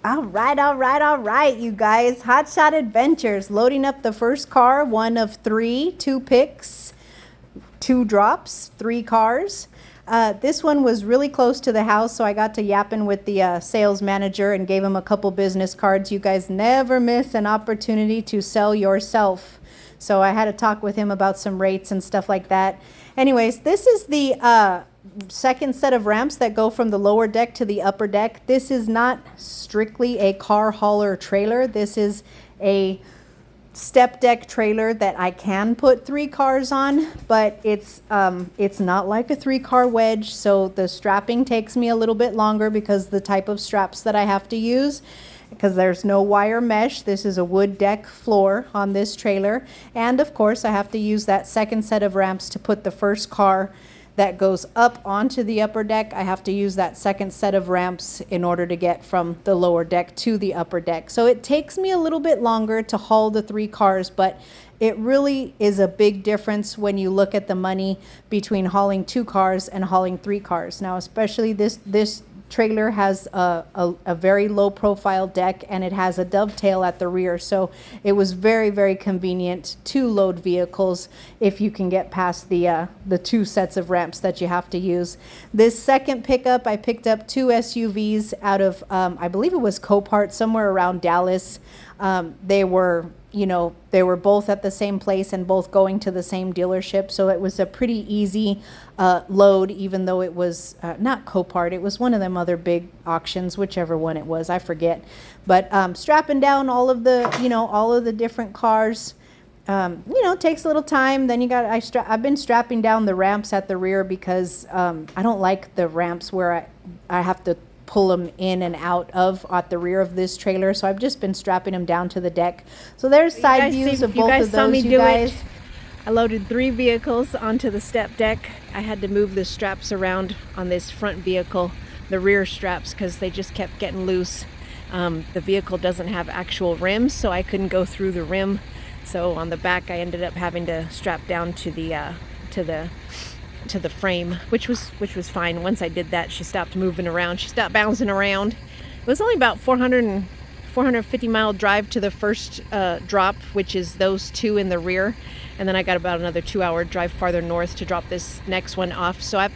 All right, you guys. Hotshot Adventures, loading up the first car, one of three, 2 picks, 2 drops, 3 cars. This one was really close to the house, so I got to yapping with the sales manager and gave him a couple business cards. You guys never miss an opportunity to sell yourself. So I had to talk with him about some rates and stuff like that. Anyways, this is the second set of ramps that go from the lower deck to the upper deck. This is not strictly a car hauler trailer. This is a step deck trailer that I can put 3 cars on, but it's not like a 3-car wedge, so the strapping takes me a little bit longer because the type of straps that I have to use, because there's no wire mesh. This is a wood deck floor on this trailer, and of course I have to use that second set of ramps to put the first car that goes up onto the upper deck. I have to use that second set of ramps in order to get from the lower deck to the upper deck. So it takes me a little bit longer to haul the 3 cars, but it really is a big difference when you look at the money between hauling 2 cars and hauling 3 cars. Now, especially this trailer has a very low profile deck, and it has a dovetail at the rear, so it was very convenient to load vehicles if you can get past the 2 sets of ramps that you have to use. This second pickup, I picked up 2 SUVs out of I believe it was Copart, somewhere around Dallas. They were both at the same place and both going to the same dealership, so it was a pretty easy load, even though it was not Copart. It was one of them other big auctions, whichever one it was, I forget. But strapping down all of the different cars, takes a little time. Then I've been strapping down the ramps at the rear because I don't like the ramps where I have to pull them in and out of at the rear of this trailer, so I've just been strapping them down to the deck. So there's side views of both of those, you guys. I loaded 3 vehicles onto the step deck. I had to move the straps around on this front vehicle, the rear straps, because they just kept getting loose. The vehicle doesn't have actual rims, so I couldn't go through the rim. So on the back, I ended up having to strap down to the frame, which was fine. Once I did that, she stopped moving around. She stopped bouncing around. It was only about 450 mile drive to the first drop, which is those 2 in the rear, and then I got about another 2-hour drive farther north to drop this next one off. So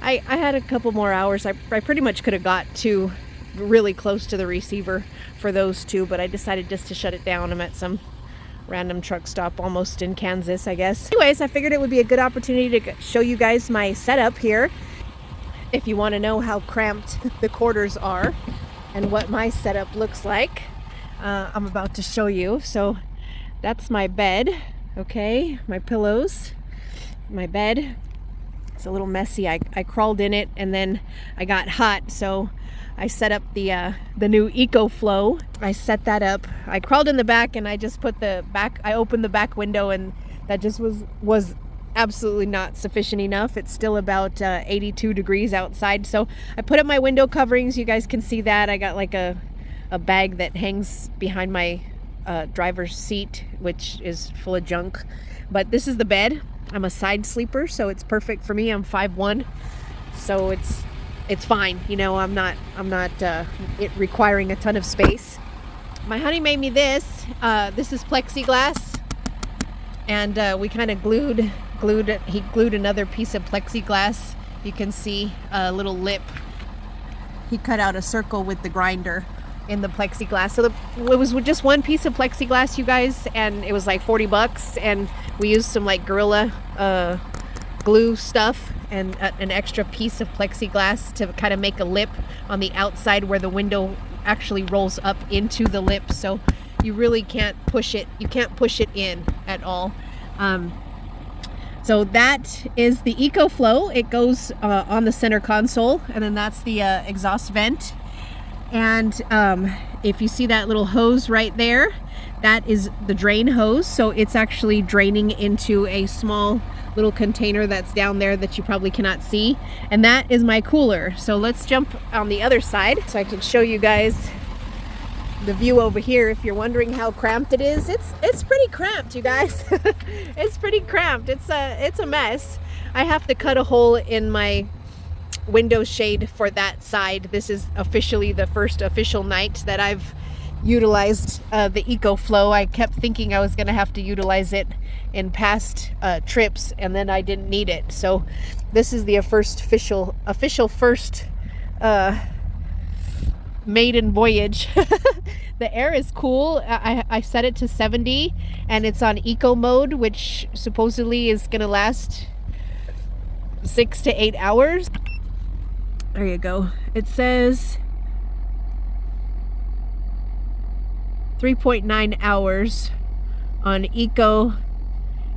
I had a couple more hours. I pretty much could have got to really close to the receiver for those 2, but I decided just to shut it down. I'm at some random truck stop almost in Kansas, I guess. Anyways, I figured it would be a good opportunity to show you guys my setup here. If you want to know how cramped the quarters are and what my setup looks like, I'm about to show you. So that's my bed, okay? My pillows, my bed. It's a little messy. I crawled in it and then I got hot, so I set up the new EcoFlow. I set that up. I crawled in the back and I just put I opened the back window, and that just was absolutely not sufficient enough. It's still about 82 degrees outside. So I put up my window coverings. You guys can see that. I got like a bag that hangs behind my driver's seat, which is full of junk. But this is the bed. I'm a side sleeper, so it's perfect for me. I'm 5'1", so it's fine. I'm not it requiring a ton of space. My honey made me this. This is plexiglass, and we kind of he glued another piece of plexiglass. You can see a little lip. He cut out a circle with the grinder in the plexiglass. So it was just one piece of plexiglass, you guys, and it was like $40, and we used some like Gorilla glue stuff and an extra piece of plexiglass to kind of make a lip on the outside where the window actually rolls up into the lip, so you really can't push it. You can't push it in at all. So that is the EcoFlow. It goes on the center console, and then that's the exhaust vent. And if you see that little hose right there, that is the drain hose. So it's actually draining into a small little container that's down there that you probably cannot see. And that is my cooler. So let's jump on the other side so I can show you guys the view over here. If you're wondering how cramped it is, it's pretty cramped, you guys. It's pretty cramped. It's a mess. I have to cut a hole in my window shade for that side. This is officially the first official night that I've utilized the EcoFlow. I kept thinking I was going to have to utilize it in past trips, and then I didn't need it. So this is the first official first maiden voyage. The air is cool. I set it to 70 and it's on eco mode, which supposedly is going to last 6 to 8 hours. There you go. It says 3.9 hours on eco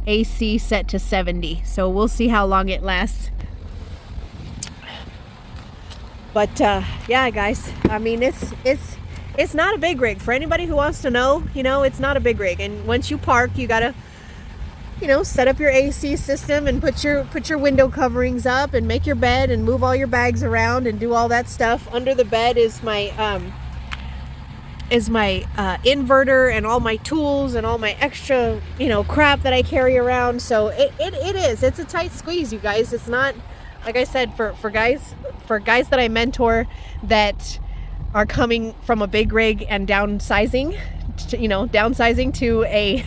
AC set to 70. So we'll see how long it lasts. But yeah, guys, I mean, it's not a big rig. For anybody who wants to know, you know, it's not a big rig. And once you park, you gotta, you know, set up your AC system and put your window coverings up and make your bed and move all your bags around and do all that stuff. Under the bed is my inverter and all my tools and all my extra, you know, crap that I carry around. So it's a tight squeeze, you guys. It's not, like I said, for guys that I mentor that are coming from a big rig and downsizing to a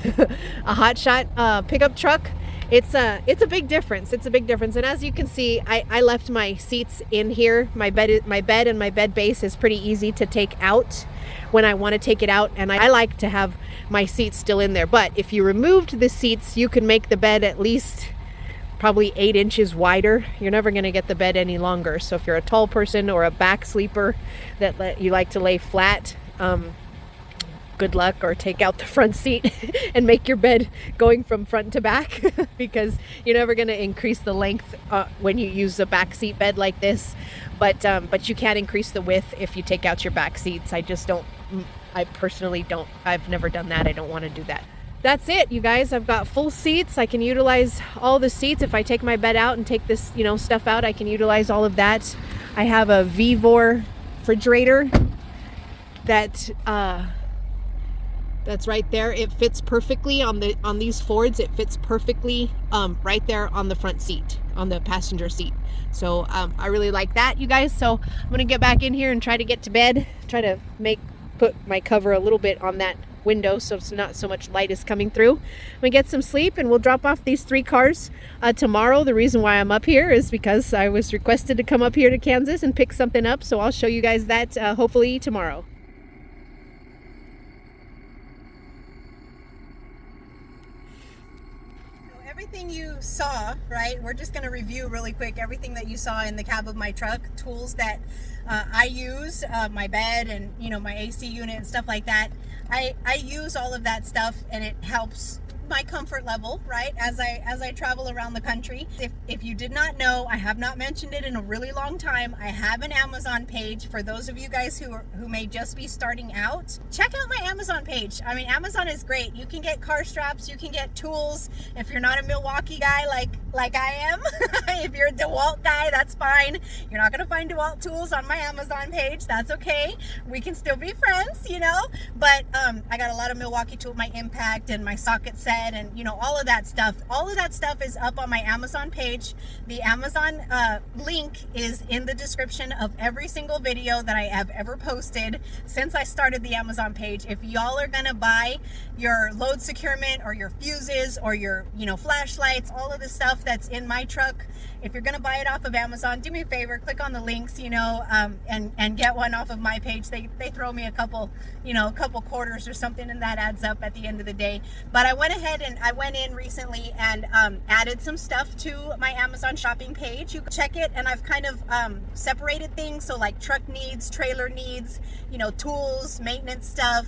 hotshot pickup truck. It's a big difference. It's a big difference. And as you can see, I left my seats in here. My bed and my bed base is pretty easy to take out when I want to take it out, and I like to have my seats still in there. But if you removed the seats, you can make the bed at least probably 8 inches wider. You're never going to get the bed any longer. So if you're a tall person or a back sleeper that you like to lay flat, good luck, or take out the front seat and make your bed going from front to back because you're never going to increase the length when you use a back seat bed like this. But you can increase the width if you take out your back seats. I personally don't. I've never done that. I don't want to do that. That's it, you guys. I've got full seats. I can utilize all the seats. If I take my bed out and take this, you know, stuff out, I can utilize all of that. I have a Vivor refrigerator that's right there. It fits perfectly on these Fords. It fits perfectly right there on the front seat, on the passenger seat. So I really like that, you guys. So I'm gonna get back in here and try to get to bed. Try to put my cover a little bit on that window so it's not so much light is coming through. I'm gonna get some sleep, and we'll drop off these 3 cars tomorrow. The reason why I'm up here is because I was requested to come up here to Kansas and pick something up, so I'll show you guys that hopefully tomorrow. Everything you saw, right? We're just going to review really quick everything that you saw in the cab of my truck, tools that I use, my bed and, you know, my AC unit and stuff like that. I use all of that stuff, and it helps my comfort level, right, as I travel around the country. If you did not know, I have not mentioned it in a really long time. I have an Amazon page for those of you guys who may just be starting out. Check out my Amazon page. I mean, Amazon is great. You can get car straps, you can get tools. If you're not a Milwaukee guy like I am, if you're a DeWalt guy, that's fine. You're not gonna find DeWalt tools on my Amazon page. That's okay. We can still be friends, you know. But I got a lot of Milwaukee tools, my Impact and my socket set, and, you know, all of that stuff is up on my Amazon page. The Amazon link is in the description of every single video that I have ever posted since I started the Amazon page. If y'all are gonna buy your load securement or your fuses or your, you know, flashlights, all of the stuff that's in my truck, if you're gonna buy it off of Amazon, do me a favor, click on the links, you know, and get one off of my page. They throw me a couple quarters or something, and that adds up at the end of the day. But I went ahead and I went in recently and added some stuff to my Amazon shopping page. You can check it, and I've kind of separated things, so like truck needs, trailer needs, you know, tools, maintenance stuff.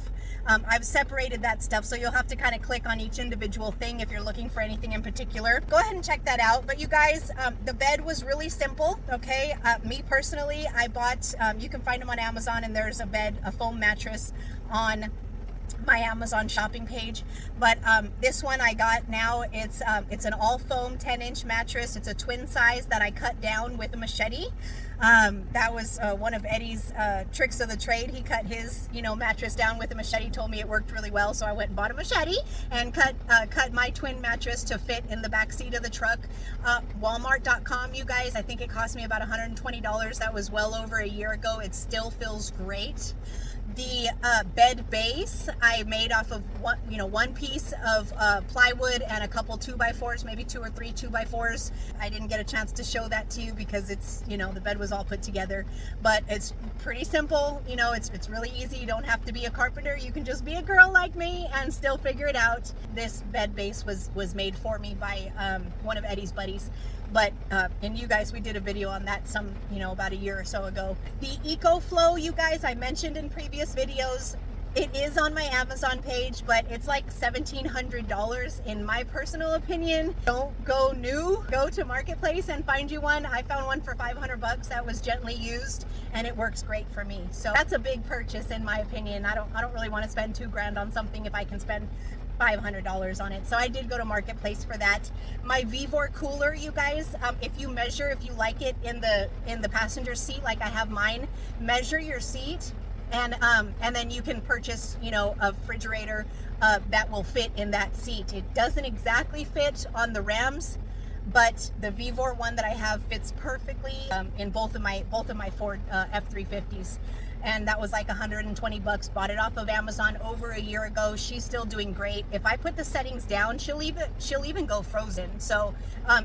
I've separated that stuff, so you'll have to kind of click on each individual thing if you're looking for anything in particular. Go ahead and check that out. But you guys, the bed was really simple, okay? Me personally, I bought, you can find them on Amazon, and there's a foam mattress on my Amazon shopping page. But this one I got now, it's an all foam 10-inch mattress. It's a twin size that I cut down with a machete. That was one of Eddie's tricks of the trade. He cut his, mattress down with a machete, told me it worked really well, so I went and bought a machete and cut my twin mattress to fit in the back seat of the truck. Walmart.com, you guys, I think it cost me about $120. That was well over a year ago. It still feels great. The bed base I made off of one piece of plywood and a couple 2x4s, maybe 2 or 3 2x4s. I didn't get a chance to show that to you because it's, the bed was all put together, but it's pretty simple. It's really easy. You don't have to be a carpenter. You can just be a girl like me and still figure it out. This bed base was made for me by one of Eddie's buddies. But and you guys, we did a video on that about a year or so ago. The EcoFlow, you guys, I mentioned in previous videos, it is on my Amazon page, but it's like $1,700 in my personal opinion. Don't go new. Go to Marketplace and find you one. I found one for $500 that was gently used, and it works great for me. So that's a big purchase in my opinion. I don't really want to spend $2,000 on something if I can spend $500 on it. So I did go to Marketplace for that. My Vevor cooler, you guys, if you like it in the passenger seat, like I have mine, measure your seat, and then you can purchase a refrigerator that will fit in that seat. It doesn't exactly fit on the Rams, but the Vevor one that I have fits perfectly in both of my Ford F-350s. And that was like $120. Bought it off of Amazon over a year ago. She's still doing great. If I put the settings down, she'll even go frozen. So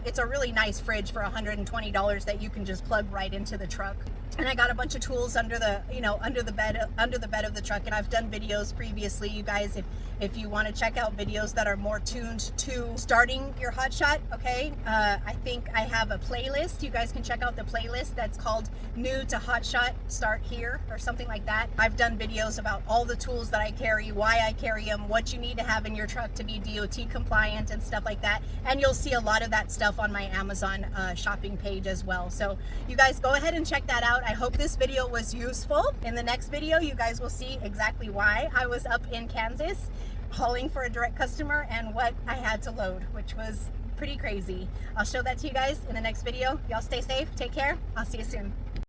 it's a really nice fridge for $120 that you can just plug right into the truck. And I got a bunch of tools under the bed of the truck, and I've done videos previously, you guys, if you want to check out videos that are more tuned to starting your hotshot. Okay, I think I have a playlist. You guys can check out the playlist that's called New to Hotshot Start Here or something like that. I've done videos about all the tools that I carry, why I carry them, what you need to have in your truck to be DOT compliant and stuff like that. And you'll see a lot of that stuff on my Amazon shopping page as well. So you guys go ahead and check that out. I hope this video was useful. In the next video, you guys will see exactly why I was up in Kansas hauling for a direct customer and what I had to load, which was pretty crazy. I'll show that to you guys in the next video. Y'all stay safe, take care. I'll see you soon.